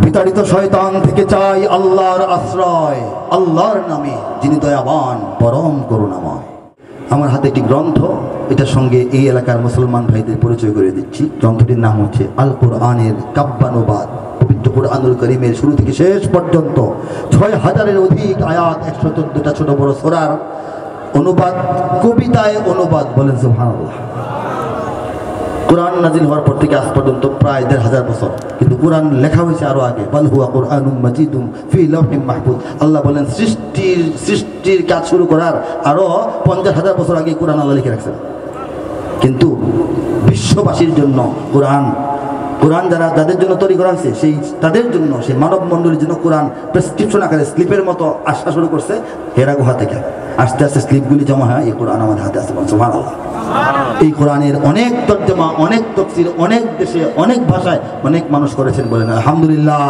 বিতাড়িত শয়তান থেকে চাই আল্লাহর আশ্রয়, আল্লাহর নামে যিনি দয়াবান পরম করুণাময়। আমার হাতে একটি গ্রন্থ, এটার সঙ্গে এই এলাকার মুসলমান ভাইদের পরিচয় করে দিচ্ছি। গ্রন্থটির নাম হচ্ছে আল কোরআনের কাব্যানুবাদ। পবিত্র কোরআনুল কারীমের শুরু থেকে শেষ পর্যন্ত ৬,০০০-এর অধিক আয়াত, ১১৪টা ছোট বড় সূরার অনুবাদ, কবিতায় অনুবাদ। বলেন সুবহানাল্লাহ। কোরআন নাজিল হওয়ার পর থেকে আজ পর্যন্ত প্রায় ১,৫০০ বছর, কিন্তু কোরআন লেখা হয়েছে আরো আগে। বাল হুয়া কুরআনুম মাজিদুম ফি লাওহিম মাহফুজ। আল্লাহ বলেন সৃষ্টির কাজ শুরু করার আরো ৫০,০০০ বছর আগে কোরআন আল্লাহ লিখে রাখছেন। কিন্তু বিশ্ববাসীর জন্য কোরআন যাদের জন্য তৈরি করা হয়েছে, সেই তাদের জন্য, সেই মানব মণ্ডলীর জন্য কোরআন প্রেসক্রিপশন আকারে স্লিপের মতো আসা শুরু করছে হেরা গুহা থেকে। আস্তে আস্তে স্লিপগুলি জমা হয়, এই কোরআন আমাদের হাতে আসতে পারছে। সুবহানাল্লাহ। এই কোরআনের অনেক তর্জমা, অনেক তাফসীর, অনেক দেশে অনেক ভাষায় অনেক মানুষ করেছেন, বলেন আলহামদুলিল্লাহ।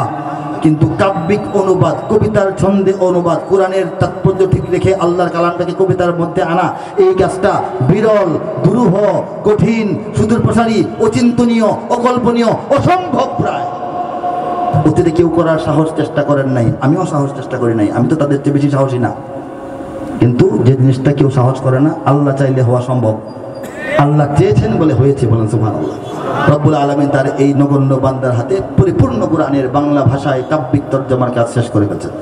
কিন্তু কাব্যিক অনুবাদ, কবিতার ছন্দে অনুবাদ, কোরআনের তাৎপর্য ঠিক রেখে আল্লাহর কালামটাকে কবিতার মধ্যে আনা, এই কাজটা বিরল, দুরূহ, কঠিন, সুদূর প্রসারী, অচিন্তনীয়, অকল্পনীয়, অসম্ভব প্রায়। অতীতে কেউ করার সাহস চেষ্টা করেন নাই, আমিও সাহস চেষ্টা করি নাই, আমি তো তাদের চেয়ে বেশি সাহসী না। কিন্তু যে জিনিসটা কেউ সাহস করে না, আল্লাহ চাইলে হওয়া সম্ভব। আল্লাহ চেয়েছেন বলে হয়েছে, বলেন সুবহানাল্লাহ। রব্বুল আলামিন তার এই নগণ্য বান্দার হাতে পরিপূর্ণ কোরআনের বাংলা ভাষায় কাব্যিক তর্জমার কাজ শেষ করে গেছেন।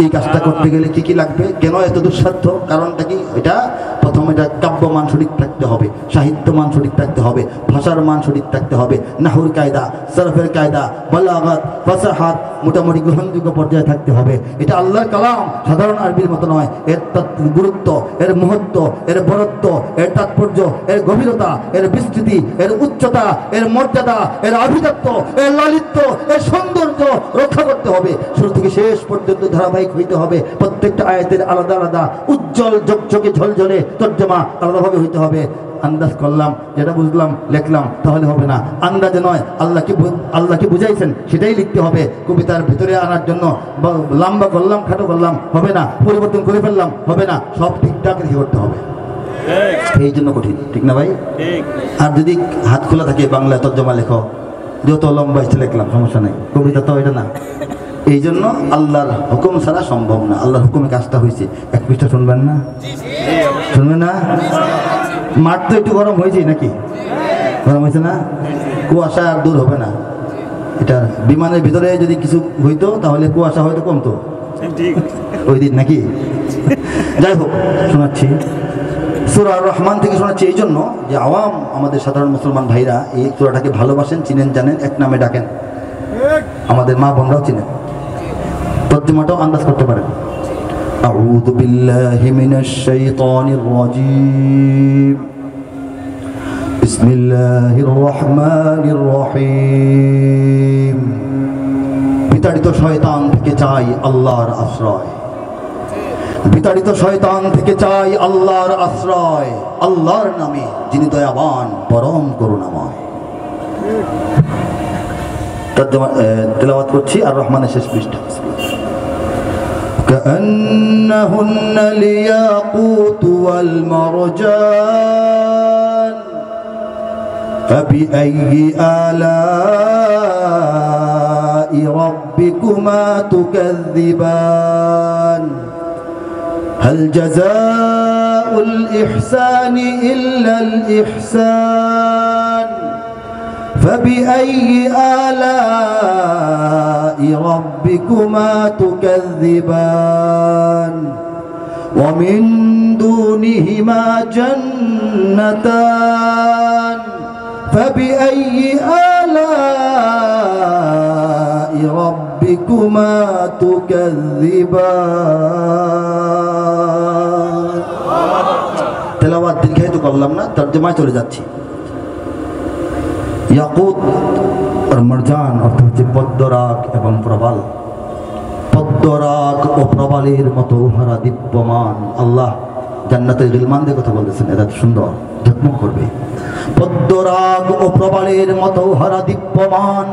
এই কাজটা করতে গেলে কি কি লাগবে, কেন এত দুঃসাধ্য, কারণটা কি? প্রথমে এটা কাব্য মান সঠিক থাকতে হবে, সাহিত্য মান সঠিক থাকতে হবে, ভাষার মান সঠিক থাকতে হবে, নাহুর কায়দা, সরফের কায়দা, বালাগাত, ফাসাহাত মোটামুটি গ্রহণযোগ্য পর্যায়ে থাকতে হবে। এটা আল্লাহর কালাম, সাধারণ আরবির মতো নয়। এর গুরুত্ব, এর মহত্ব, এর বরত্ব, এর তাৎপর্য, এর গভীরতা, এর বিস্তৃতি, এর উচ্চতা, এর মর্যাদা, এর আভিজাত্য, এর লালিত্য, এর সৌন্দর্য রক্ষা করতে হবে। শুরু থেকে শেষ পর্যন্ত ধারাবাহিক হইতে হবে। প্রত্যেকটা আয়াতের আলাদা আলাদা উজ্জ্বল ঝকঝকে ঝলঝলে তর্জমা আলাদাভাবে হইতে হবে। আন্দাজ করলাম, যেটা বুঝলাম লিখলাম, তাহলে হবে না। আন্দাজে নয়, আল্লাহকে বুঝাইছেন সেটাই লিখতে হবে। কবিতার ভিতরে আনার জন্য লম্বা করলাম, খাটো করলাম, হবে না। পরিবর্তন করে ফেললাম, হবে না। সব ঠিকঠাক রেখে করতে হবে। এই জন্য কঠিন, ঠিক না ভাই? আর যদি হাত খোলা থাকে, বাংলায় তর্জমা লেখো, যত লম্বা ইচ্ছে লিখলাম, সমস্যা নেই। কবিতা তো এটা না। এই জন্য আল্লাহর হুকুম ছাড়া সম্ভব না। আল্লাহর হুকুমে কাজটা হয়েছে। এক পৃষ্ঠা শুনবেন না? শুনবেন না? মাঠ তো একটু গরম হয়েছে নাকি? গরম হয়েছে না? কুয়াশা আর দূর হবে না। এটা বিমানের ভিতরে যদি কিছু হইতো তাহলে কুয়াশা হয়তো কমতো ওই দিন নাকি? যাই হোক, শোনাচ্ছি সূরা আর রহমান থেকে শোনাচ্ছি এই জন্য যে আওয়াম, আমাদের সাধারণ মুসলমান ভাইরা এই সূরাটাকে ভালোবাসেন, চিনেন, জানেন, এক নামে ডাকেন। আমাদের মা বোনরাও চিনেন, তর্জমাটাও আন্দাজ করতে পারেন। আউযু বিল্লাহি মিনাশ শাইতানির রাজীম। বিসমিল্লাহির রহমানির রহিম। বিতাড়িত শয়তান থেকে চাই আল্লাহর আশ্রয়, বিতাড়িত শয়তান থেকে চাই আল্লাহর আশ্রয়, আল্লাহর নামে যিনি দয়াবান পরম করুণাময়। তেলাওয়াত করছি আর রহমানের শেষ পৃষ্ঠা। كأنهن الياقوت والمرجان فبأي آلاء ربكما تكذبان هل جزاء الإحسان إلا الإحسان فبأي آلاء ربكما تكذبان ومن دونهما جنتان فبأي آلاء ربكما تكذبان। তেলাওয়াত দীর্ঘায়িত করলাম না, তর্জমায় চলে যাচ্ছি। ইয়াকুত আর মারজান অর্থ হচ্ছে পদ্মরাগ এবং প্রবাল। পদ্মরাগ ও প্রবালের মতো উহারা দিব্যমান। আল্লাহ জান্নাতের গিলমানদের কথা বলতেছেন, এত সুন্দর, ঝকমক করবে। পদ্মরাগ ও প্রবালের মতো উহারা দিব্যমান,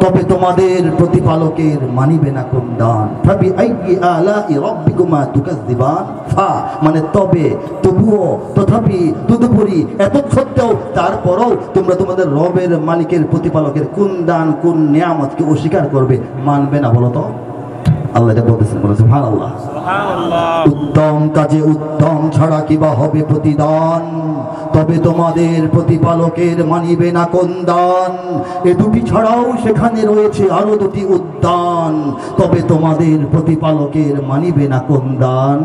তবে তোমাদের প্রতিপালকের মানিবে না কোন দান। ফাবি আইয়ি আলাই রাব্বিকুমা তুকাজ্জিবান। ফা মানে তবে, তবুও, তথাপি, তদুপরি, এত সত্ত্বেও, তারপরও তোমরা তোমাদের রবের মালিকের প্রতিপালকের কোন দান কোন নিয়ামতকে অস্বীকার করবে, মানবে না বলো তো? আল্লাহ এটা বলতেছেন, বলে সুবহানাল্লাহ। উত্তম কাজে উত্তম ছাড়া কিবা হবে প্রতিদান, তবে তোমাদের প্রতিপালকের মানিবে না কোন দান। এ দুটি ছাড়াও সেখানে রয়েছে আরো দুটি উদ্যান, তবে তোমাদের প্রতিপালকের মানিবে না কোন দান।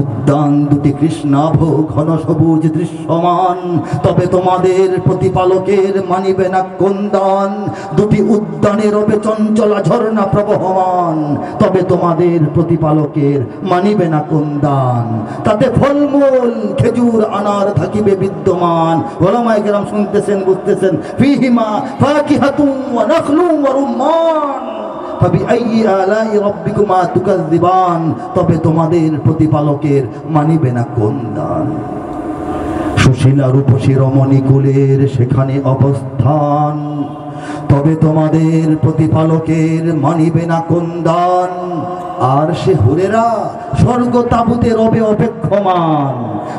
উদ্যান দুটি কৃষ্ণাভ ঘন সবুজ দৃশ্যমান, তবে তোমাদের প্রতিপালকের মানিবে না কোন দান। দুটি উদ্যানে রবে চঞ্চলা ঝর্ণা প্রবহমান, তবে তোমাদের প্রতিপালকের মানিবে না কোন দান। তাতে ফলমূল খেজুর আনার থাকিবে বিদ্যমান। ওলামায়ে কেরাম শুনতেছেন, বুঝতেছেন। ফিহিমা ফাকিহাতুন ওয়া নাখলুন ওয়া রুম্মান ফাবিআইয়ি আলাই রাব্বিকুমা তুকাজ্জিবান। তবে তোমাদের প্রতিপালকের মানিবে না কোন দান। সুশীলা রূপসী রমণী কুলের সেখানে অবস্থান, তবে তোমাদের প্রতিপালকের মানিবে না কোন দান। আর সে হুরেরা স্বর্গ তাবুতে রবে অপেক্ষমান,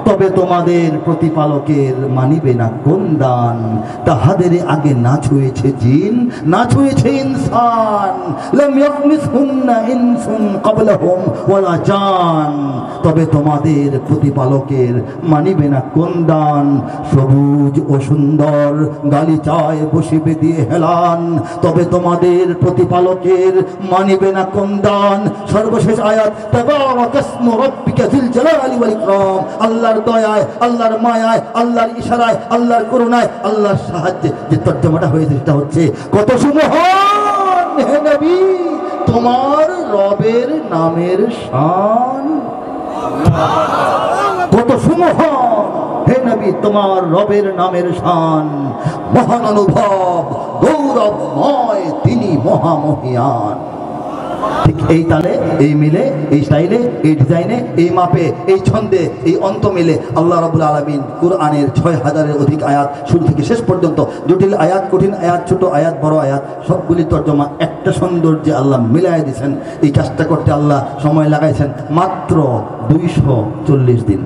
তবে তোমাদের প্রতিপালকের মানিবে না কোন দান। তাহাদের আগে না ছুঁয়েছে জিন, না ছুঁয়েছে ইনসান, লাম ইয়াতমিসহুন্না ইনসুন ক্বাবলাহুম ওয়ালা জান। তবে তোমাদের প্রতিপালকের মানিবে না কোন দান। সবুজ ও সুন্দর গালিচায় বসিবে দিয়ে হেলান, তবে তোমাদের প্রতিপালকের মানিবে না কোন দান। সর্বশেষ আয়াত, তাবারাকাসমু রাব্বিকা যিল জালালি ওয়াল ইকরাম। আল্লাহর দয়ায়, আল্লাহর মায়ায়, আল্লাহর ইশারায়, আল্লাহর করুণায়, আল্লাহর সাহায্যে যে তর্জমাটা হয়েছে সেটা হচ্ছে, কত সুমহান হে নবী তোমার রবের নামের শান। কত সুমহান হে নবী তোমার রবের নামের শান। মহান অনুভব গৌরবময় তিনি মহামহিয়ান। ঠিক এই তালে, এই মিলে, এই স্টাইলে, এই ডিজাইনে, এই মাপে, এই ছন্দে, এই অন্ত মিলে আল্লাহ রাব্বুল আলামিন কুরআনের ৬০০০-এর অধিক আয়াত শুরু থেকে শেষ পর্যন্ত, জটিল আয়াত, কঠিন আয়াত, ছোট আয়াত, বড় আয়াত, সবগুলি তর্জমা একটা সৌন্দর্যে আল্লাহ মিলাই দিয়েছেন। এই কাজটা করতে আল্লাহ সময় লাগাইছেন মাত্র ২৪০ দিন।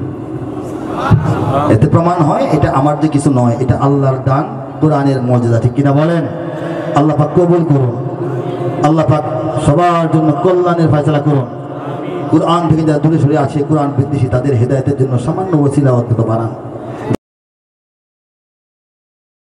এতে প্রমাণ হয় এটা আমার যে কিছু নয়, এটা আল্লাহর দান, কুরআনের মর্যাদা। ঠিক কিনা বলেন? আল্লাহ পাক কবুল করুন। আল্লাহ পাক সবার জন্য কল্যাণের ফয়সালা করুন। কুরআন থেকে যারা দূরে সরে আছে, কুরআন বিদ্বেষী, তাদের হেদায়েতের জন্য সামান্য ওসিলা অন্তত বানান।